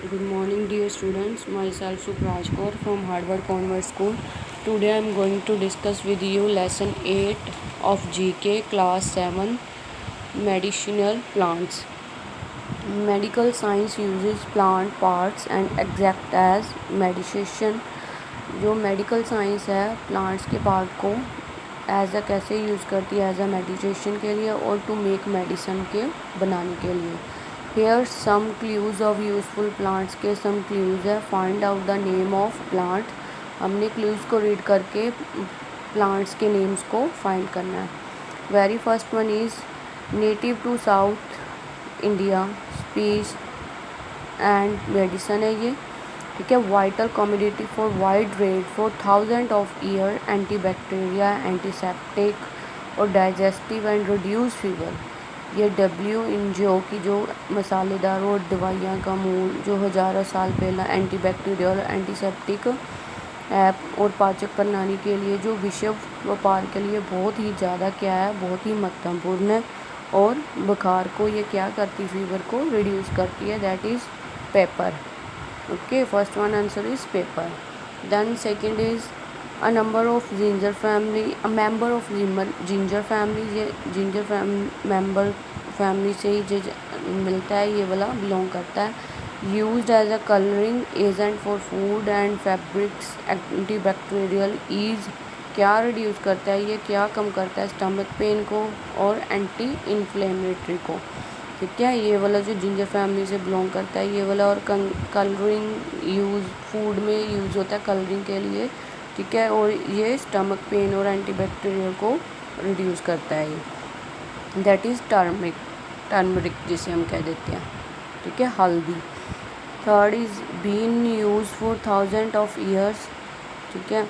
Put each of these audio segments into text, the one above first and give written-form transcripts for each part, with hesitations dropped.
Good morning, dear students. Myself Supraj Kaur from Harvard Convert School. Today I am going to discuss with you lesson 8 of GK class 7 medicinal plants. Medical science uses plant parts and exact as medication. जो medical science है plants के part को as a कैसे use करती है as a meditation के लिए और टू मेक मेडिसिन के बनाने के लिए. Here some clues of useful plants के सम क्लूज है. Find out the name of plant. हमने क्लूज को रीड करके प्लांट्स के नेम्स को फाइंड करना है. Very first one is native to south India spice and medicine है ये. ठीक है. Vital commodity for wide rate for thousand of year. Anti bacteria antiseptic और डाइजेस्टिव एंड रिड्यूस फीवर. ये डब्ल्यू इन जो मसालेदार और दवाइयाँ का मूल जो हज़ारों साल पहला एंटी बैक्टीरिया और एंटीसेप्टिक ऐप और पाचक प्रणाली के लिए जो विश्व व्यापार के लिए बहुत ही ज़्यादा क्या है बहुत ही महत्वपूर्ण है. और बुखार को ये क्या करती फीवर को रिड्यूस करती है. That is paper. Okay, first one answer is paper. Then second is a member of ginger family. ये ginger member family से ही जो मिलता है ये वाला बिलोंग करता है. Used as a coloring agent for food and fabrics. Antibacterial is क्या रिड्यूस करता है ये क्या कम करता है स्टमक पेन को और एंटी इन्फ्लेमेटरी को. ठीक है. ये वाला जो जिंजर फैमिली से बिलोंग करता है ये वाला. और कलरिंग यूज़ फूड में यूज़ होता है कलरिंग के लिए. ठीक है. और ये स्टमक पेन और एंटीबैक्टीरियल को रिड्यूस करता है ये. दैट इज़ टर्मरिक जिसे हम कह देते हैं. ठीक है. हल्दी. Third is been use for thousand of years. ठीक है.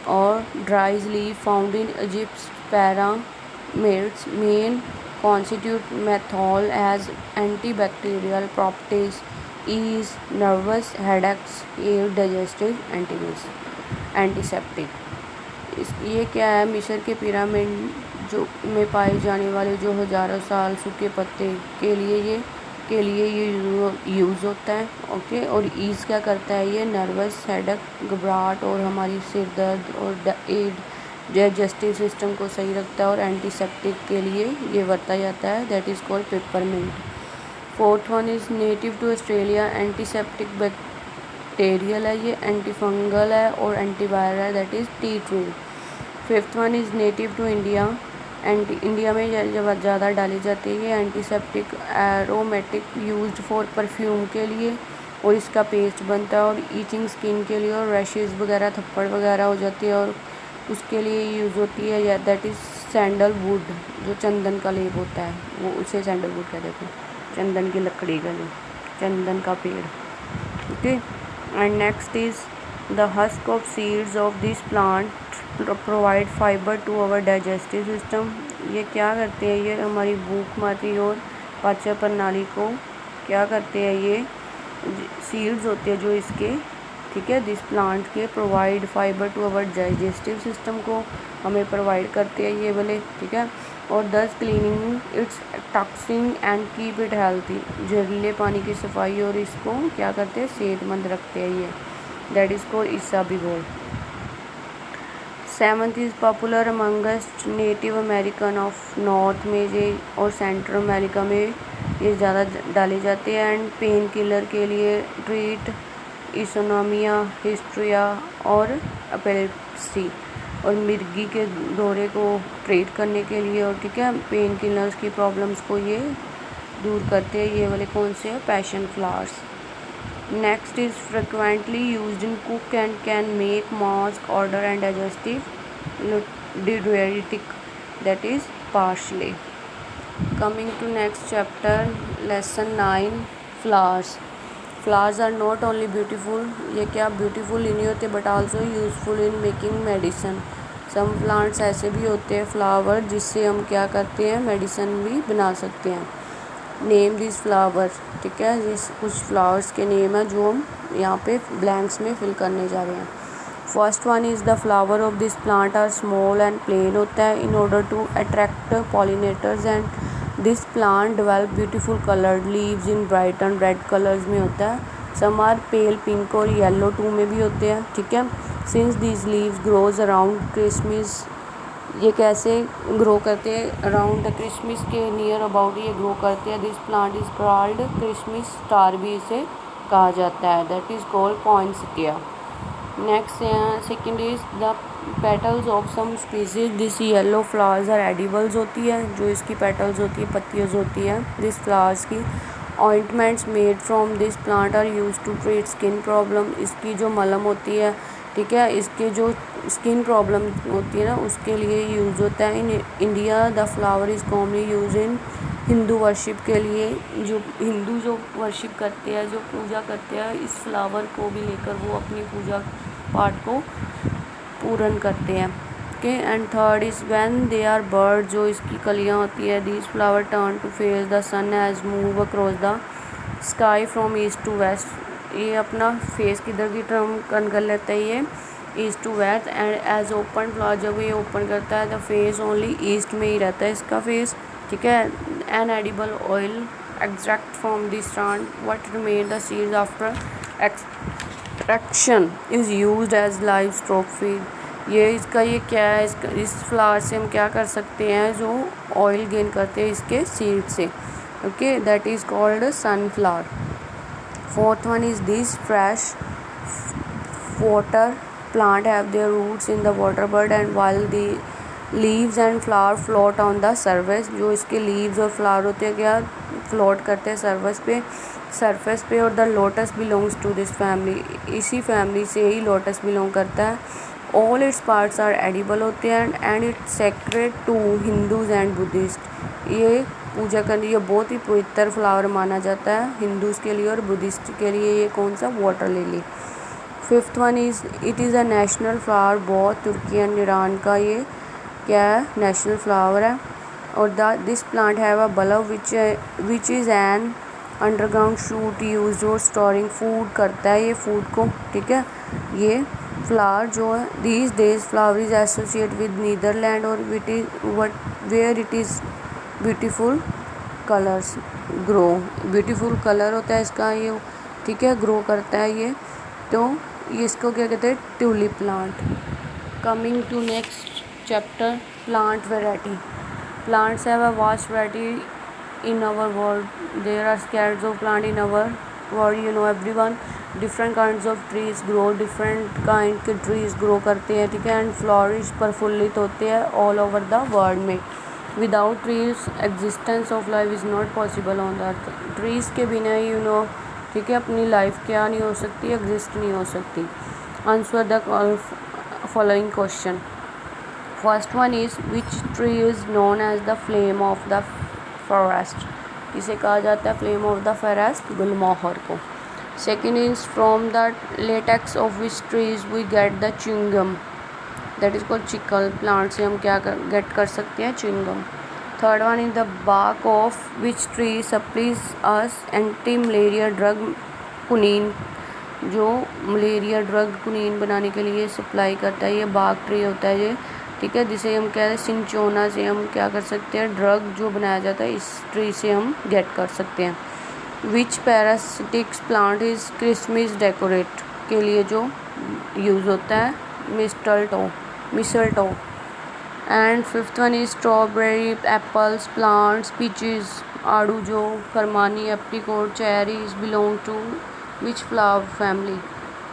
और dries leaf found in Egypt pyramids main constitute menthol as antibacterial properties, ease nervous headaches, aid digestive antiseptic. ये क्या है मिस्र के पिरामिड जो में पाए जाने वाले जो हज़ारों साल सूखे पत्ते के लिए ये यूज़ होता है. ओके. और ईज़ क्या करता है ये नर्वस हेडेक घबराहट और हमारी सिर दर्द और एड डाइजेस्टिव सिस्टम को सही रखता है. और एंटीसेप्टिक के लिए ये बरता जाता है. That is called peppermint. Fourth one is native to Australia. Antiseptic bacterial है ये. एंटीफंगल है और एंटीवायरल है. That is tea tree. Fifth one is native to India. India में जब ज़्यादा डाली जाती है ये antiseptic aromatic used for perfume के लिए और इसका पेस्ट बनता है और ईचिंग स्किन के लिए और रैशेज़ वगैरह थप्पड़ वगैरह हो जाती है और उसके लिए यूज़ होती है. या दैट इज़ सैंडलवुड जो चंदन का लेप होता है वो उसे सैंडलवुड कह देते हैं. चंदन की लकड़ी का जो चंदन का पेड़. Okay. And next is the husk of seeds of this plant provide fibre to our digestive system. ये क्या करते हैं ये हमारी भूख मारी और पाचन प्रणाली को क्या करते हैं ये सीड्स होते हैं जो इसके. ठीक है. दिस प्लांट के provide fibre to our digestive system को हमें प्रोवाइड करते हैं ये वाले. ठीक है. और दस cleaning it's toxin and keep it healthy. जहरीले पानी की सफाई और इसको क्या करते हैं सेहतमंद रखते हैं ये. दैट इज़ को isabgol. Seventh is popular amongst native American of north में ये और सेंट्रल अमेरिका में ये ज़्यादा डाले जाते हैं. एंड पेन किलर के लिए ट्रीट इंसोम्निया हिस्ट्रिया और एपिलेप्सी और मिर्गी के दौरे को ट्रीट करने के लिए. और ठीक है पेन किलर्स की प्रॉब्लम्स को ये दूर करते हैं ये वाले कौन से passion flowers. Next is frequently used in cook and can make mask odour and digestive diuretic. That is parsley. Coming to next chapter lesson 9 flowers. Flowers are not only beautiful. ये क्या ब्यूटीफुल ही नहीं होते but also useful in making medicine. Some plants ऐसे भी होते हैं flower जिससे हम क्या करते हैं मेडिसिन भी बना सकते हैं. Name this flower. ठीक है. जिस कुछ फ्लावर्स के नेम है जो हम यहाँ पे ब्लैंक्स में फिल करने जा रहे हैं. First one is the flower of this plant are small and plain होता है in order to attract pollinators. And this plant develop beautiful coloured leaves in bright and red colours में होता है. सम आर पेल पिंक और yellow too में भी होते हैं, ठीक है। Since these leaves grows around Christmas, ये कैसे ग्रो करते हैं, अराउंड क्रिसमस के नियर अबाउट ये ग्रो करते हैं। This plant is called Christmas star भी इसे कहा जाता है, that is called poinsettia. Next second is the petals of some species, this yellow flowers are edibles होती है, जो इसकी पेटल्स होती है, पत्तियाँ होती हैं दिस फ्लावर्स की। Ointments made from this plant are use to treat skin problem, इसकी जो मलम होती है, ठीक है, इसके जो स्किन प्रॉब्लम होती है ना उसके लिए यूज़ होता है। In India the flower is commonly use in Hindu worship के लिए, जो हिंदू जो वर्शिप करते हैं, जो पूजा करते हैं, इस फ्लावर को भी लेकर वो अपनी पूजा पाठ को पूर्ण करते हैं, okay. And third is when they are bird, जो इसकी कलियाँ होती है, this flower turn to face the sun as move across the sky from east to west, ये अपना फेस किधर की टर्न कर लेता है ये east to west. And as open flower, जब ये ओपन करता है द फेस ओनली ईस्ट में ही रहता है इसका फेस, ठीक है। An edible oil extract from this plant, what remain the seeds after extraction is used as livestock feed, ये इसका ये क्या है, इस फ्लावर से हम क्या कर सकते हैं, जो ऑयल गेन करते हैं इसके सीड से, okay, that is called sunflower. Fourth one is this fresh water plant have their roots in the water bed and while the leaves and flower float on the surface, जो इसके leaves और flower होते हैं क्या float करते हैं surface पे और the lotus belongs to this family, इसी family से ही lotus belong करता है। all its parts are edible होते हैं and it's sacred to Hindus and Buddhists, ये पूजा करने ये बहुत ही पवित्र फ्लावर माना जाता है हिंदूज़ के लिए और बुद्धिस्ट के लिए। ये कौन सा, water lily. Fifth one is it is a national flower, बहुत तुर्की एंड ईरान का ये क्या है, नेशनल फ्लावर है। और this plant have a bulb which is an underground shoot use और स्टोरिंग फूड करता है ये फूड को, ठीक है। ये फ्लावर जो है these days flower is associate with Netherland और where it is beautiful colours grow, beautiful colour होता है इसका ये, ठीक है, ग्रो करता है ये। तो इसको क्या कहते हैं, tulip plant. Coming to next chapter, plant variety. Plants have a vast variety in our world, there are scores of plant in our world, you know everyone. Different kinds of trees grow, different kind के trees grow करते हैं, ठीक है। And flourish प्रफुल्लित होते हैं all over the world में। Without trees existence of life is not possible on the earth, trees के बिना यू नो, ठीक है, अपनी लाइफ क्या नहीं हो सकती, एग्जिस्ट नहीं हो सकती। Answer the following question. First one is which tree is known as the flame of the forest, इसे कहा जाता है flame of the forest, gulmohar को। Second is from the latex of which trees we get the chewing gum, that is called chicle, plant से हम क्या get कर सकते हैं, chewing gum. Third one is the bark of which tree supplies us anti malaria drug कुनीन, जो malaria drug कुनीन बनाने के लिए सप्लाई करता है, ये बाग ट्री होता है ये, ठीक है, जिसे हम क्या है सिंचोना से हम क्या कर सकते हैं, ड्रग जो बनाया जाता है इस ट्री से हम गेट कर सकते हैं। Which parasitics plant is Christmas decorate के लिए जो यूज़ होता है, mistletoe. And fifth one is strawberry, apples, plants, peaches, आड़ू जो, खरमानी, apricot, cherries belong to which flower family,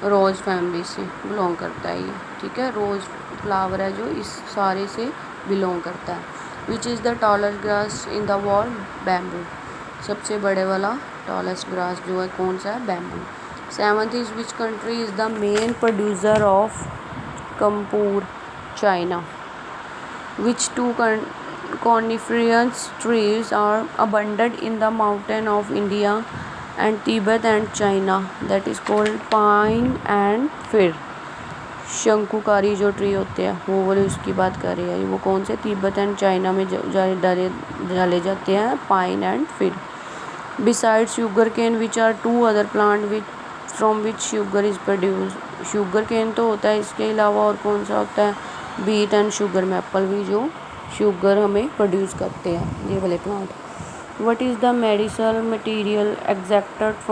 rose family से बिलोंग करता है ये, ठीक है, रोज़ फ्लावर है जो इस सारे से बिलोंग करता है। Which is the tallest grass in the world, bamboo, सबसे बड़े वाला टॉलेस्ट ग्रास जो है कौन सा है, bamboo. Seventh is which country is the main producer of Kapoor, China. Which two coniferous trees are abundant in the mountain of India and Tibet and China, that is called pine and fir, शंकुकारी जो tree होते हैं वो वाले उसकी बात कर रही है, वो कौन से, तिब्बत एंड चाइना में डाले जाते हैं, pine and fir. Beside sugar cane which are two other plant which from which sugar is produce, sugar cane तो होता है, इसके अलावा और कौन सा होता है, बीट एंड शुगर मैपल भी जो शुगर हमें प्रोड्यूस करते हैं, ये वाले plant. What is the medicinal material extracted from